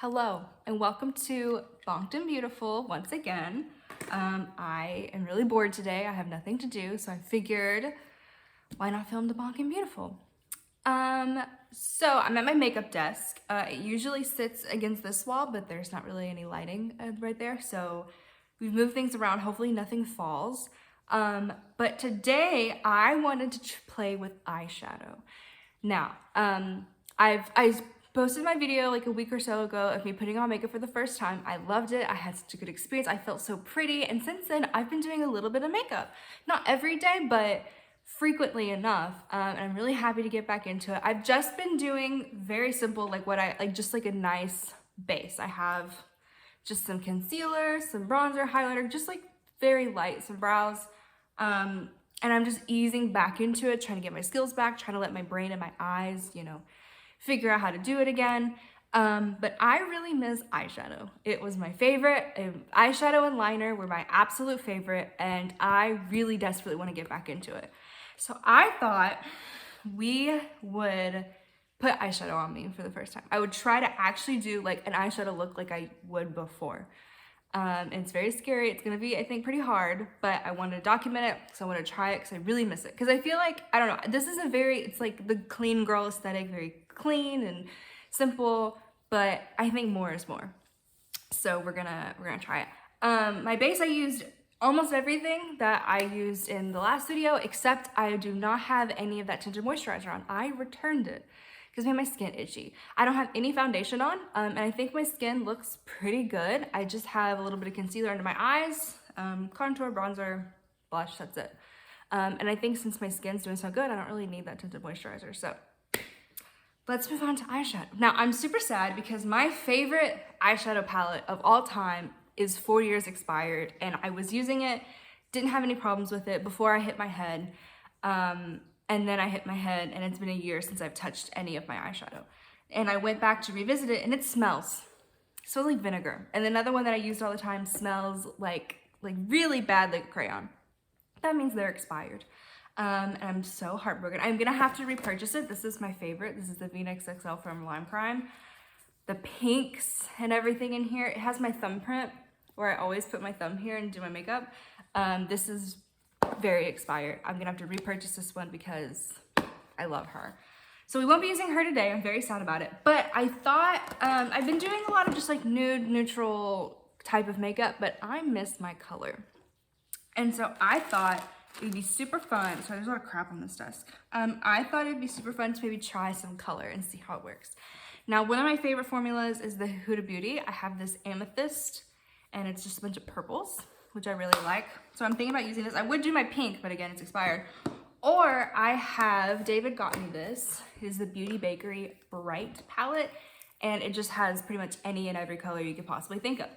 Hello and welcome to Bonked and Beautiful once again. I am really bored today. I have nothing to do, so I figured why not film the Bonked and Beautiful? So I'm at my makeup desk. It usually sits against this wall, but there's not really any lighting right there, so we've moved things around. Hopefully nothing falls. But today I wanted to play with eyeshadow. Now, I posted my video like a week or so ago of me putting on makeup for the first time. I loved it. I had such a good experience. I felt so pretty. And since then, I've been doing a little bit of makeup. Not every day, but frequently enough. And I'm really happy to get back into it. I've just been doing very simple, just like a nice base. I have just some concealer, some bronzer, highlighter, just like very light, some brows. And I'm just easing back into it, trying to get my skills back, trying to let my brain and my eyes, figure out how to do it again. But I really miss eyeshadow. It was my favorite. Eyeshadow and liner were my absolute favorite, and I really desperately want to get back into it. So I thought we would put eyeshadow on me for the first time. I would try to actually do like an eyeshadow look like I would before. And it's very scary. It's gonna be, I think, pretty hard, but I wanted to document it, so I want to try it because I really miss it. Because I feel like, I don't know, this is it's like the clean girl aesthetic, very clean and simple, but I think more is more. So we're gonna try it. My base, I used almost everything that I used in the last video, except I do not have any of that tinted moisturizer on. I returned it because it made my skin itchy. I don't have any foundation on, and I think my skin looks pretty good. I just have a little bit of concealer under my eyes, contour, bronzer, blush, that's it. And I think since my skin's doing so good, I don't really need that tinted moisturizer, so let's move on to eyeshadow. Now, I'm super sad because my favorite eyeshadow palette of all time is 4 years expired, and I was using it, didn't have any problems with it before I hit my head. And then I hit my head, and it's been a year since I've touched any of my eyeshadow. And I went back to revisit it, and it smells like vinegar. And another one that I used all the time smells like really bad, like crayon. That means they're expired. And I'm so heartbroken. I'm gonna have to repurchase it. This is my favorite. This is the Phoenix XL from Lime Crime. The pinks and everything in here. It has my thumbprint, where I always put my thumb here and do my makeup. This is very expired. I'm gonna have to repurchase this one because I love her. So we won't be using her today. I'm very sad about it. But I thought, I've been doing a lot of just like nude, neutral type of makeup, but I miss my color. And so I thought it'd be super fun. Sorry, there's a lot of crap on this desk. I thought it'd be super fun to maybe try some color and see how it works. Now, one of my favorite formulas is the Huda Beauty. I have this amethyst, and it's just a bunch of purples, which I really like. So I'm thinking about using this. I would do my pink, but again, it's expired. Or I have, David got me this. It is the Beauty Bakery Bright palette, and it just has pretty much any and every color you could possibly think of.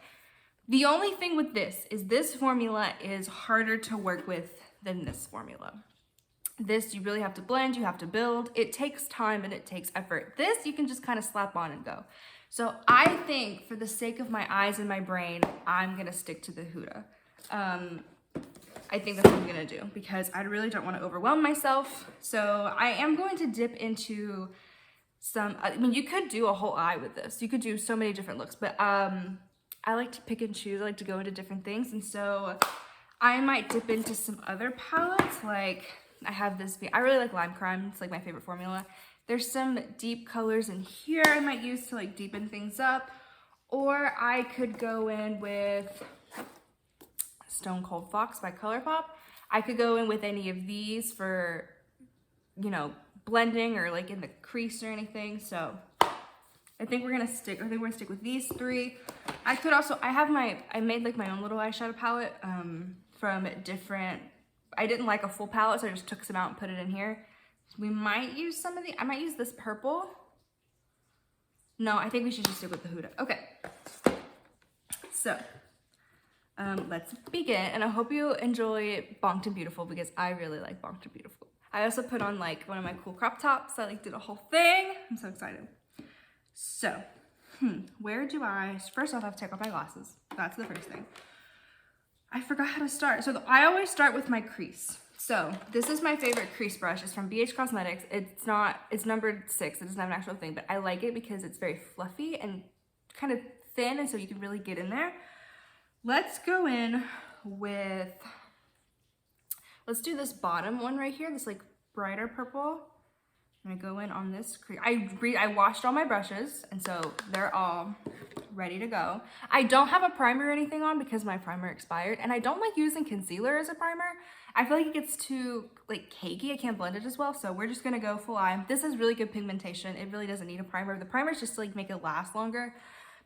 The only thing with this is this formula is harder to work with than this formula. This, you really have to blend, you have to build. It takes time and it takes effort. This, you can just kind of slap on and go. So I think for the sake of my eyes and my brain, I'm gonna stick to the Huda. I think that's what I'm gonna do because I really don't want to overwhelm myself. So I am going to dip into some, I mean, you could do a whole eye with this. You could do so many different looks, but I like to pick and choose. I like to go into different things. And so I might dip into some other palettes. Like I have this, I really like Lime Crime. It's like my favorite formula. There's some deep colors in here I might use to like deepen things up. Or I could go in with Stone Cold Fox by ColourPop. I could go in with any of these for, blending or like in the crease or anything. So I think we're gonna stick with these three. I could also, I made like my own little eyeshadow palette from different, I didn't like a full palette, so I just took some out and put it in here. We might use some of I might use this purple. No, I think we should just stick with the Huda. Okay. So, let's begin, and I hope you enjoy Bonked and Beautiful because I really like Bonked and Beautiful. I also put on like one of my cool crop tops. I like did a whole thing. I'm so excited. So, where do first off I have to take off my glasses. That's the first thing. I forgot how to start. So I always start with my crease. So this is my favorite crease brush. It's from BH Cosmetics. It's numbered 6. It doesn't have an actual thing, but I like it because it's very fluffy and kind of thin, and so you can really get in there. Let's go in with, let's do this bottom one right here, this like brighter purple. I'm gonna go in on this crease. I washed all my brushes, and so they're all ready to go. I don't have a primer or anything on because my primer expired, and I don't like using concealer as a primer. I feel like it gets too like cakey. I can't blend it as well, so we're just gonna go full eye. This has really good pigmentation. It really doesn't need a primer. The primer is just to like make it last longer,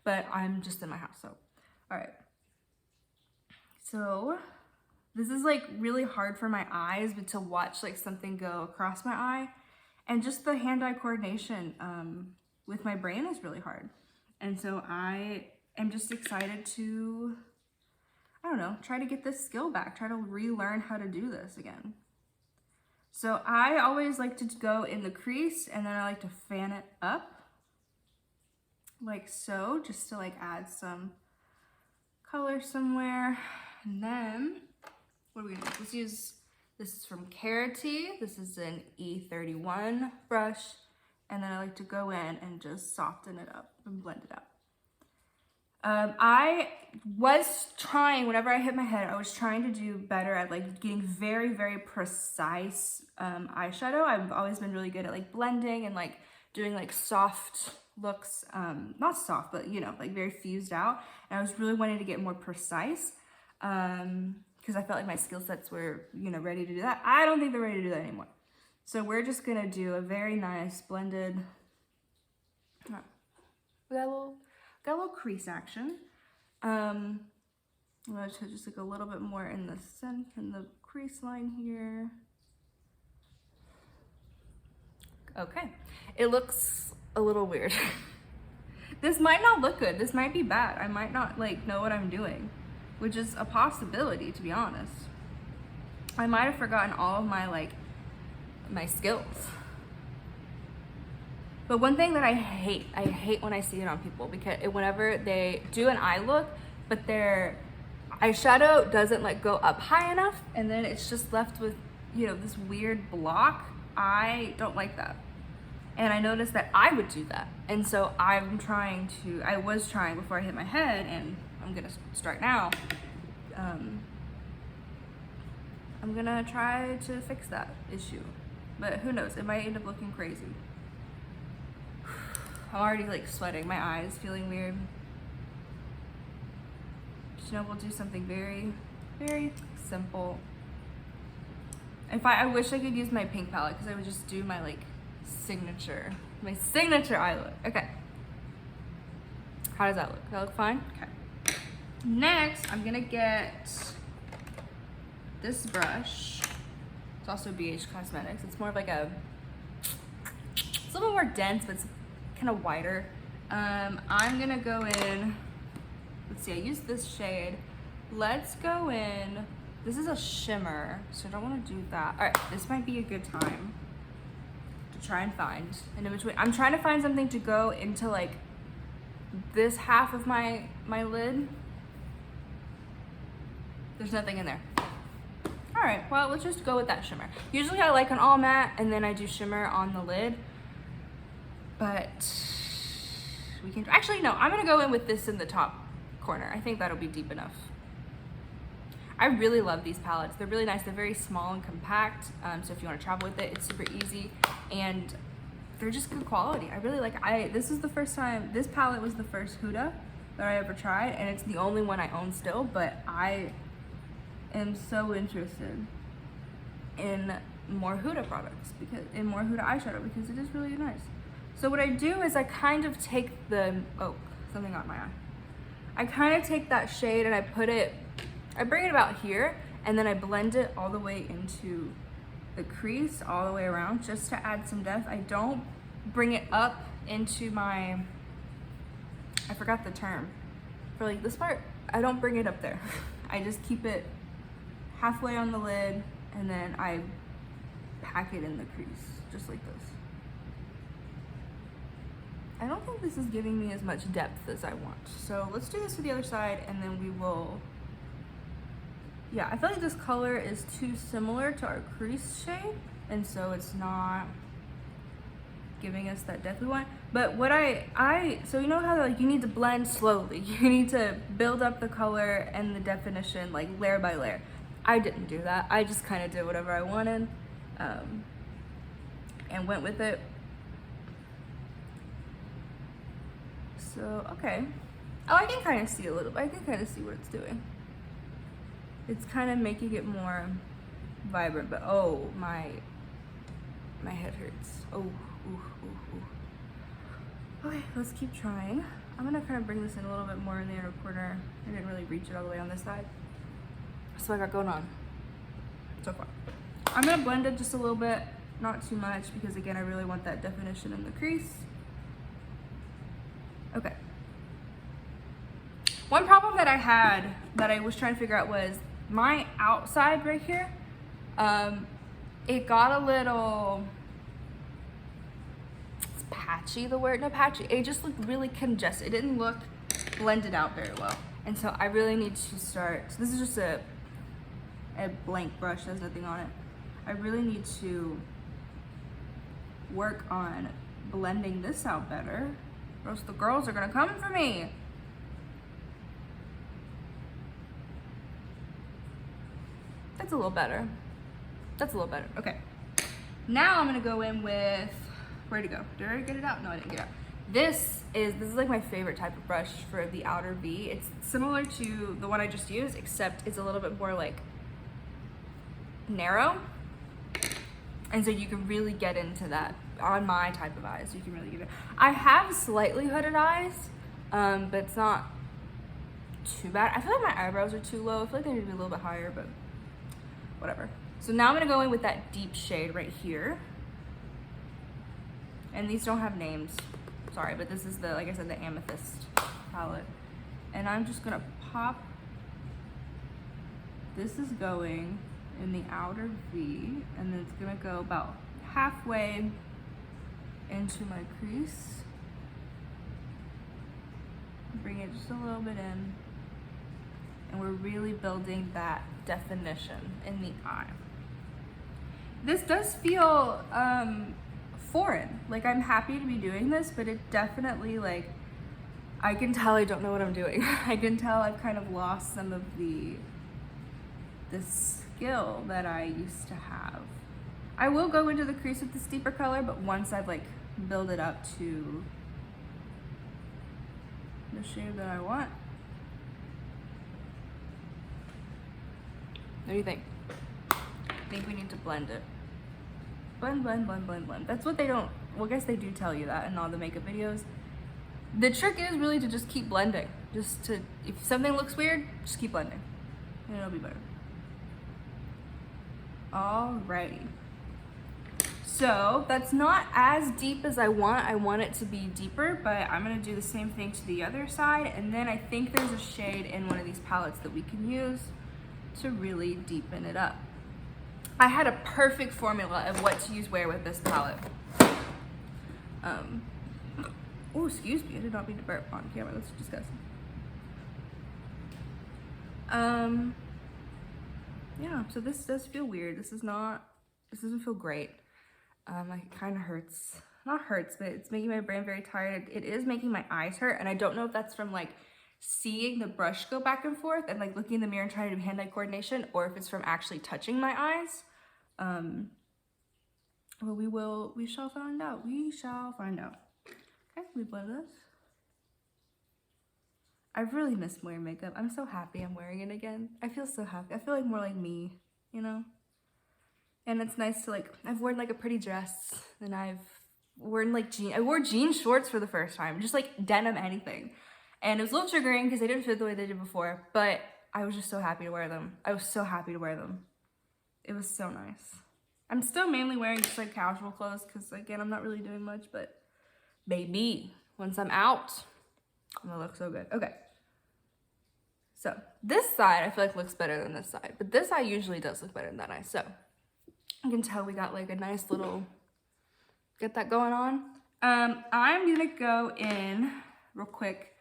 but I'm just in my house, so. All right. So this is like really hard for my eyes, but to watch like something go across my eye. And just the hand-eye coordination with my brain is really hard. And so I am just excited to, I don't know, try to get this skill back, try to relearn how to do this again. So I always like to go in the crease, and then I like to fan it up like so, just to like add some color somewhere. And then what are we gonna do? Let's use, this is from Carity. This is an E31 brush. And then I like to go in and just soften it up and blend it out. I was trying, whenever I hit my head, I was trying to do better at like getting very, very precise eyeshadow. I've always been really good at like blending and like doing like soft looks, not soft, but you know, like very fused out. And I was really wanting to get more precise. Because I felt like my skill sets were, you know, ready to do that. I don't think they're ready to do that anymore. So we're just gonna do a very nice blended, we got a little crease action. I'm gonna just like a little bit more in the in the crease line here. Okay, it looks a little weird. This might not look good. This might be bad. I might not like know what I'm doing, which is a possibility, to be honest. I might have forgotten all of my my skills. But one thing that I hate when I see it on people, because whenever they do an eye look, but their eyeshadow doesn't like go up high enough, and then it's just left with, you know, this weird block. I don't like that. And I noticed that I would do that. And so I was trying before I hit my head, and I'm gonna start now. I'm gonna try to fix that issue, but who knows, it might end up looking crazy. I'm already like sweating, my eyes feeling weird. You know, we'll do something very, very simple. I wish I could use my pink palette, because I would just do my signature eye look. Okay. How does that look? Does that look fine? Okay. Next, I'm gonna get this brush. It's also BH Cosmetics. It's more of like it's a little more dense, but it's kind of wider. I'm gonna go in, let's see, I used this shade. Let's go in, this is a shimmer, so I don't wanna do that. All right, this might be a good time to try and find an in between. I'm trying to find something to go into like this half of my lid. There's nothing in there. All right, well, let's just go with that shimmer. Usually I like an all matte and then I do shimmer on the lid, but we can, actually no, I'm gonna go in with this in the top corner. I think that'll be deep enough. I really love these palettes. They're really nice. They're very small and compact. So if you want to travel with it, it's super easy, and they're just good quality. I really like. This is the first time. This palette was the first Huda that I ever tried, and it's the only one I own still. But I am so interested in more Huda products, in more Huda eyeshadow, because it is really nice. So what I do is I kind of take something got my eye. I kind of take that shade and I bring it about here, and then I blend it all the way into the crease, all the way around, just to add some depth. I don't bring it up into I forgot the term. For like this part, I don't bring it up there. I just keep it halfway on the lid, and then I pack it in the crease, just like this. I don't think this is giving me as much depth as I want. So let's do this to the other side, and then we will, yeah, I feel like this color is too similar to our crease shade, and so it's not giving us that depth we want. But what so you know how like you need to blend slowly. You need to build up the color and the definition like layer by layer. I didn't do that. I just kind of did whatever I wanted and went with it. So, okay. Oh, I can kind of see a little bit. I can kind of see what it's doing. It's kind of making it more vibrant, but oh, my head hurts. Oh, ooh, ooh, ooh. Okay, let's keep trying. I'm gonna kind of bring this in a little bit more in the inner corner. I didn't really reach it all the way on this side. So I got going on so far. I'm gonna blend it just a little bit, not too much, because again, I really want that definition in the crease. Okay. One problem that I had that I was trying to figure out was my outside right here, it got a little, it's patchy, the word, no patchy, it just looked really congested. It didn't look blended out very well. And so I really need to start, so this is just a blank brush, there's nothing on it. I really need to work on blending this out better, or else the girls are gonna come for me. That's a little better. That's a little better. Okay. Now I'm gonna go in with, where'd it go? Did I get it out? No, I didn't get it out. This is like my favorite type of brush for the outer V. It's similar to the one I just used, except it's a little bit more like narrow. And so you can really get into that on my type of eyes. You can really get it. I have slightly hooded eyes, but it's not too bad. I feel like my eyebrows are too low. I feel like they need to be a little bit higher, but whatever. So now I'm gonna go in with that deep shade right here. And these don't have names, sorry, but this is the, like I said, the amethyst palette. And I'm just gonna pop, this is going in the outer V, and then it's gonna go about halfway into my crease. Bring it just a little bit in. And we're really building that definition in the eye. This does feel foreign. Like, I'm happy to be doing this, but it definitely, like, I can tell I don't know what I'm doing. I can tell I've kind of lost some of the skill that I used to have. I will go into the crease with this deeper color, but once I've like built it up to the shade that I want. What do you think? I think we need to blend it. Blend, blend, blend, blend, blend. That's what they don't, well, I guess they do tell you that in all the makeup videos. The trick is really to just keep blending. Just to, if something looks weird, just keep blending and it'll be better. Alrighty. So that's not as deep as I want. I want it to be deeper, but I'm gonna do the same thing to the other side. And then I think there's a shade in one of these palettes that we can use to really deepen it up. I had a perfect formula of what to use where with this palette. Oh, excuse me, I did not mean to burp on camera, that's disgusting. Yeah, so this does feel weird. This doesn't feel great. Like it kind of hurts. Not hurts, but it's making my brain very tired. It is making my eyes hurt, and I don't know if that's from like seeing the brush go back and forth and like looking in the mirror and trying to do hand-eye coordination, or if it's from actually touching my eyes. Well, we shall find out. We shall find out. Okay, we blend this. I've really missed wearing makeup. I'm so happy I'm wearing it again. I feel so happy. I feel like more like me, you know? And it's nice to like, I've worn like a pretty dress, and I've worn like I wore jean shorts for the first time, just like denim anything. And it was a little triggering because they didn't fit the way they did before, but I was just so happy to wear them. I was so happy to wear them. It was so nice. I'm still mainly wearing just like casual clothes because again, I'm not really doing much, but baby, once I'm out, I'm gonna look so good. Okay. So this side I feel like looks better than this side, but this eye usually does look better than that eye. So you can tell we got like a nice little, get that going on. I'm gonna go in real quick.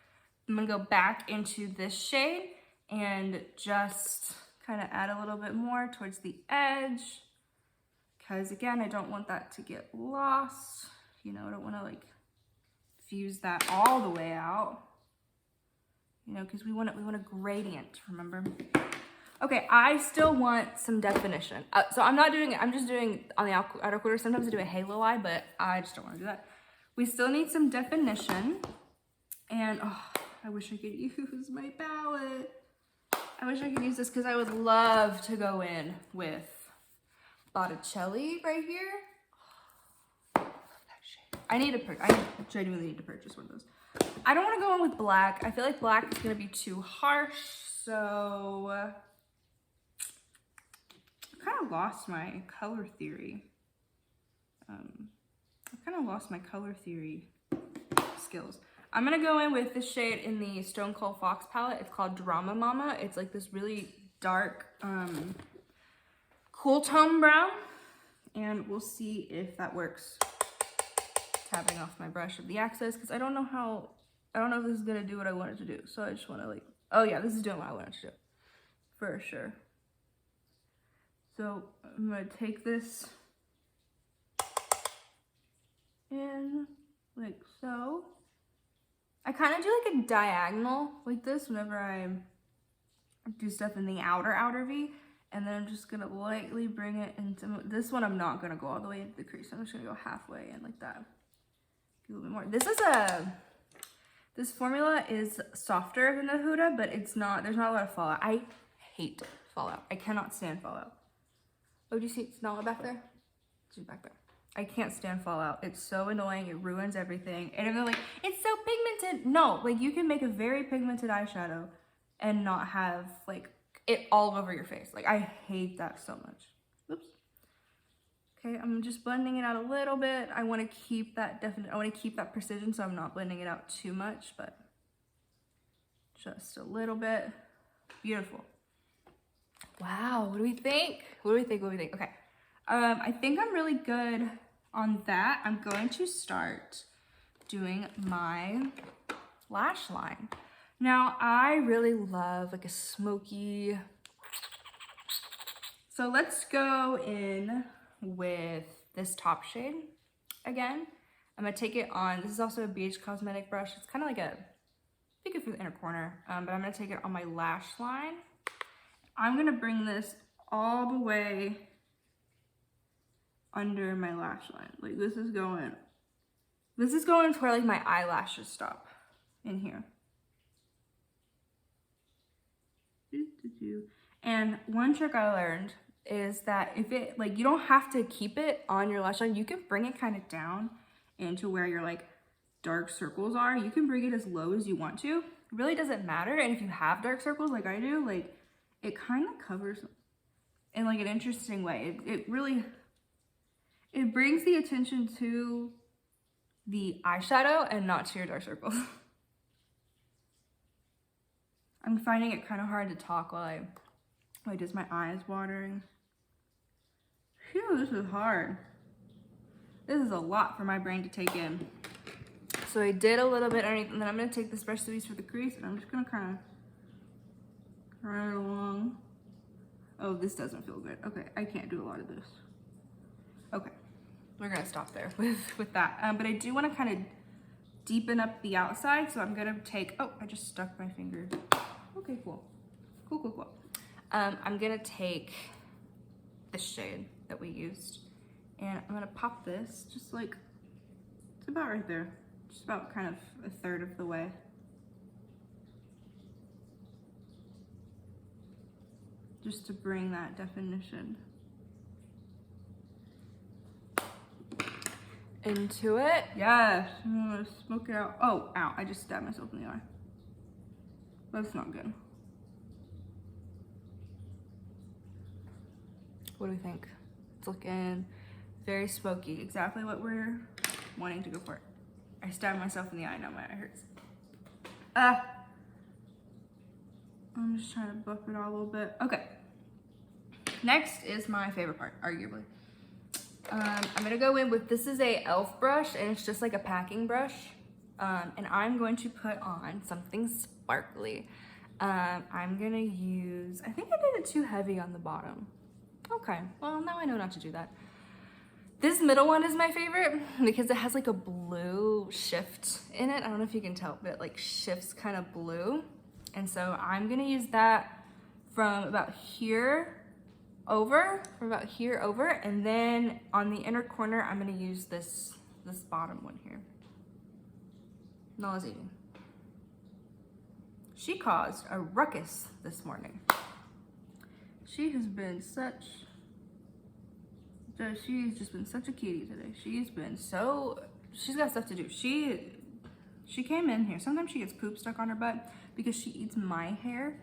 I'm gonna go back into this shade and just kind of add a little bit more towards the edge. Because again, I don't want that to get lost. You know, I don't want to like diffuse that all the way out. You know, because we want a gradient, remember? Okay, I still want some definition. So I'm not doing it, I'm just doing on the outer corner. Sometimes I do a halo eye, but I just don't want to do that. We still need some definition. And oh, I wish I could use my palette. I wish I could use this because I would love to go in with Botticelli right here. Oh, I love that shade. I genuinely need to purchase one of those. I don't want to go in with black. I feel like black is going to be too harsh, so I kind of lost my color theory. Skills. I'm going to go in with this shade in the Stone Cold Fox palette. It's called Drama Mama. It's like this really dark, cool tone brown, and we'll see if that works. Tapping off my brush of the access because I don't know if this is gonna do what I want it to do. So I just want to oh yeah, this is doing what I want it to do for sure. So I'm gonna take this in like so. I kind of do like a diagonal like this whenever I do stuff in the outer V, and then I'm just gonna lightly bring it into this one. I'm not gonna go all the way into the crease. I'm just gonna go halfway in like that. A little bit more. This formula is softer than the Huda, but there's not a lot of fallout. I hate fallout. I cannot stand fallout. Oh, do you see it's not back there? It's back there. I can't stand fallout. It's so annoying. It ruins everything. And they're like, it's so pigmented. No, like you can make a very pigmented eyeshadow and not have like it all over your face. Like I hate that so much. Oops. Okay, I'm just blending it out a little bit. I want to keep that precision, so I'm not blending it out too much, but just a little bit. Beautiful. Wow, what do we think? Okay, I think I'm really good on that. I'm going to start doing my lash line. Now, I really love like a smoky, so let's go in with this top shade again. I'm gonna take it on, this is also a BH Cosmetic brush. It's kind of like I think it's for the inner corner, but I'm gonna take it on my lash line. I'm gonna bring this all the way under my lash line. Like this is going to where like my eyelashes stop in here. And one trick I learned is that if it, like, you don't have to keep it on your lash line. You can bring it kind of down into where your like dark circles are. You can bring it as low as you want to. It really doesn't matter. And if you have dark circles like I do, like it kind of covers in like an interesting way. It really brings the attention to the eyeshadow and not to your dark circles. I'm finding it kind of hard to talk while just my eyes watering. Phew, this is hard. This is a lot for my brain to take in. So I did a little bit underneath, and then I'm gonna take this brush to use for the crease, and I'm just gonna kind of run it along. Oh, this doesn't feel good. Okay, I can't do a lot of this. Okay, we're gonna stop there with that. But I do want to kind of deepen up the outside, so I'm gonna take, oh, I just stuck my finger. Okay, cool. Cool. I'm gonna take this shade that we used, and I'm gonna pop this just like, it's about right there. Just about kind of a third of the way. Just to bring that definition into it. Yes, I'm gonna smoke it out. Oh, ow, I just stabbed myself in the eye. That's not good. What do we think? It's looking very smoky. Exactly what we're wanting to go for. I stabbed myself in the eye, now my eye hurts. I'm just trying to buff it out a little bit. Okay. Next is my favorite part, arguably. I'm gonna go in with, this is a e.l.f. brush, and it's just like a packing brush. And I'm going to put on something sparkly. I'm gonna use, I think I did it too heavy on the bottom. Okay, well now I know not to do that. This middle one is my favorite because it has like a blue shift in it. I don't know if you can tell, but it like shifts kind of blue. And so I'm gonna use that from about here over, and then on the inner corner, I'm gonna use this bottom one here. Nala's eating. She caused a ruckus this morning. She has been such, she's just been such a cutie today. She's been so, she's got stuff to do. She came in here. Sometimes she gets poop stuck on her butt because she eats my hair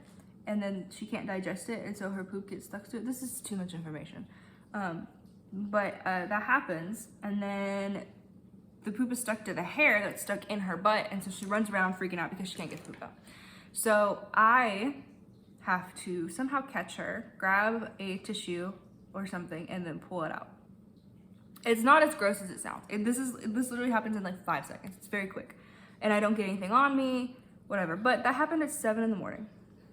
and then she can't digest it, and so her poop gets stuck to it. This is too much information. But that happens, and then the poop is stuck to the hair that's stuck in her butt, and so she runs around freaking out because she can't get the poop out. So I have to somehow catch her, grab a tissue or something, and then pull it out. It's not as gross as it sounds. This literally happens in like 5 seconds. It's very quick. And I don't get anything on me, whatever. But that happened at 7 in the morning,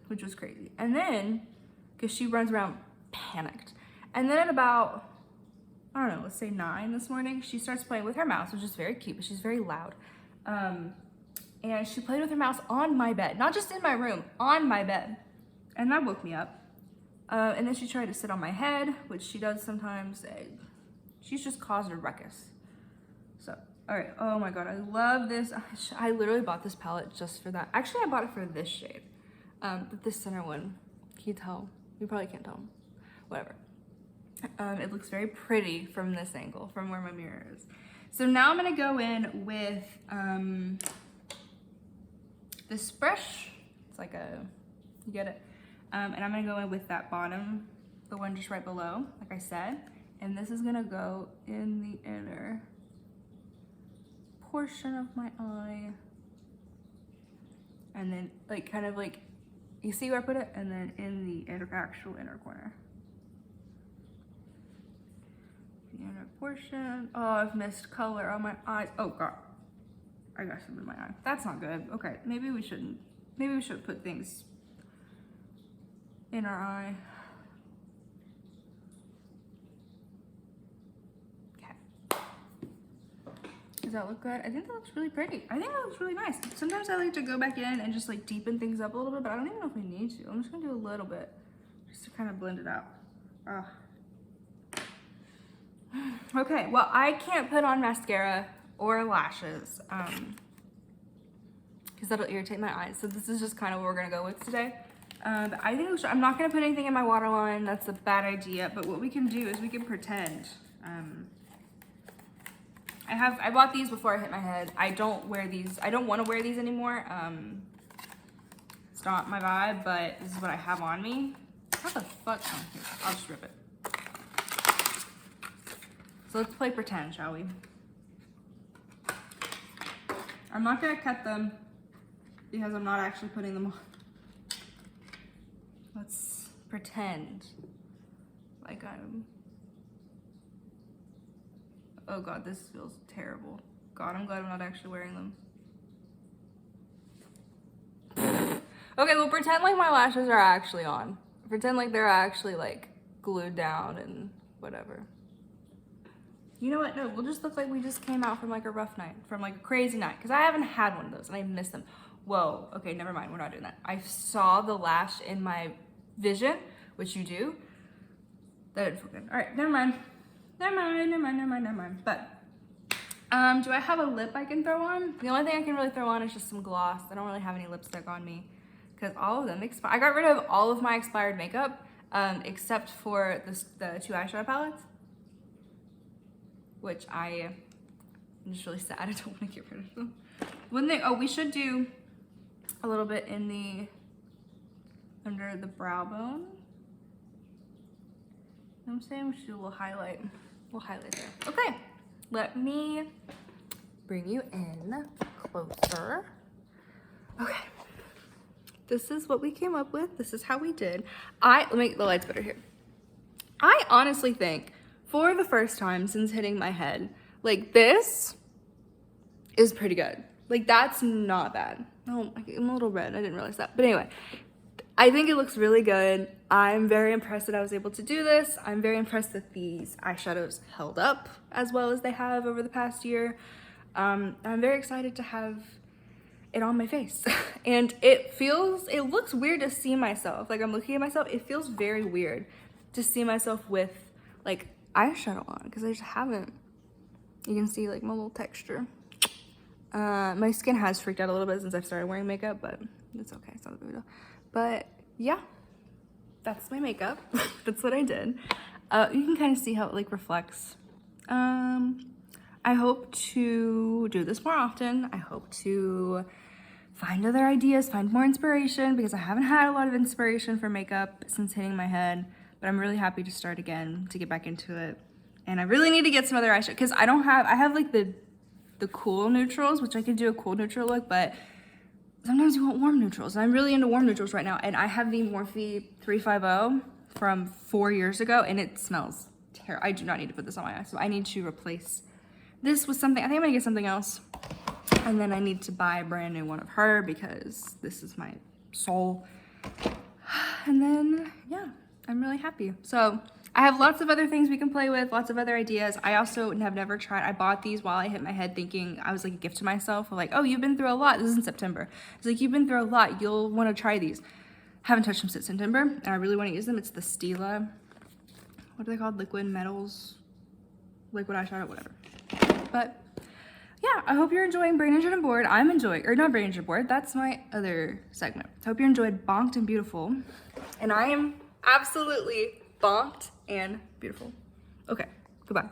which was crazy. And then, because she runs around panicked. And then at about, I don't know, let's say 9 this morning, she starts playing with her mouse, which is very cute, but she's very loud. And she played with her mouse on my bed, not just in my room, on my bed. And that woke me up. And then she tried to sit on my head, which she does sometimes. She's just caused a ruckus. So, all right. Oh my God, I love this. I literally bought this palette just for that. Actually, I bought it for this shade. But this center one, can you tell? You probably can't tell. Whatever. It looks very pretty from this angle, from where my mirror is. So now I'm gonna go in with this brush. It's like a, you get it? And I'm gonna go in with that bottom, the one just right below, like I said. And this is gonna go in the inner portion of my eye. And then like, kind of like, you see where I put it? And then in the actual inner corner. The inner portion. Oh, I've missed color on my eyes. Oh God, I got some in my eye. That's not good. Okay, maybe we shouldn't. Maybe we should put things in our eye. Okay. Does that look good? I think that looks really pretty. I think that looks really nice. Sometimes I like to go back in and just like deepen things up a little bit, but I don't even know if we need to. I'm just gonna do a little bit just to kind of blend it out. Okay, well, I can't put on mascara or lashes because that'll irritate my eyes. So this is just kind of what we're gonna go with today. I think I'm not gonna put anything in my waterline. That's a bad idea. But what we can do is we can pretend. I bought these before I hit my head. I don't wear these. I don't want to wear these anymore. It's not my vibe, but this is what I have on me. How the fuck? Oh, here, I'll just rip it. So let's play pretend, shall we? I'm not gonna cut them because I'm not actually putting them on. Let's pretend like I'm, oh God, this feels terrible. God, I'm glad I'm not actually wearing them. Okay, well, pretend like my lashes are actually on. Pretend like they're actually like glued down and whatever. You know what? No, we'll just look like we just came out from like a rough night, from like a crazy night, because I haven't had one of those and I miss them. Whoa, okay, never mind, we're not doing that. I saw the lash in my vision, which you do. That didn't feel good. All right, never mind. But, do I have a lip I can throw on? The only thing I can really throw on is just some gloss. I don't really have any lipstick on me because all of them expire. I got rid of all of my expired makeup except for the 2 eyeshadow palettes, which I'm just really sad. I don't want to get rid of them. One thing, oh, we should do a little bit in the, under the brow bone. You know what I'm saying? We should do a little highlight. We'll highlight there. Okay, let me bring you in closer. Okay, this is what we came up with. This is how we did. Let me get the lights better here. I honestly think for the first time since hitting my head, like this is pretty good. Like that's not bad. Oh, I'm a little red. I didn't realize that. But anyway, I think it looks really good. I'm very impressed that I was able to do this. I'm very impressed that these eyeshadows held up as well as they have over the past year. I'm very excited to have it on my face. And it looks weird to see myself. Like, I'm looking at myself, it feels very weird to see myself with like eyeshadow on, because I just haven't. You can see like my little texture. My skin has freaked out a little bit since I've started wearing makeup, but it's okay, it's not a big deal. But yeah, that's my makeup. That's what I did. You can kind of see how it like reflects. I hope to do this more often. I hope to find other ideas, find more inspiration, because I haven't had a lot of inspiration for makeup since hitting my head, but I'm really happy to start again, to get back into it. And I really need to get some other eyeshadow, because I have like the cool neutrals, which I could do a cool neutral look, but sometimes you want warm neutrals. And I'm really into warm neutrals right now. And I have the Morphe 350 from 4 years ago, and it smells terrible. I do not need to put this on my eyes, so I need to replace this with something. I think I'm gonna get something else. And then I need to buy a brand new one of her, because this is my soul. And then, yeah, I'm really happy. So I have lots of other things we can play with, lots of other ideas. I also have never tried, I bought these while I hit my head, thinking I was like a gift to myself. Like, oh, you've been through a lot. This is in September. It's like, you've been through a lot. You'll want to try these. Haven't touched them since September, and I really want to use them. It's the Stila, what are they called? Liquid metals, liquid eyeshadow, whatever. But yeah, I hope you're enjoying Brain Injured and Bored. I'm enjoying, or not Brain Injured and Bored, that's my other segment. I hope you enjoyed Bonked and Beautiful. And I am absolutely bonked and beautiful. Okay, goodbye.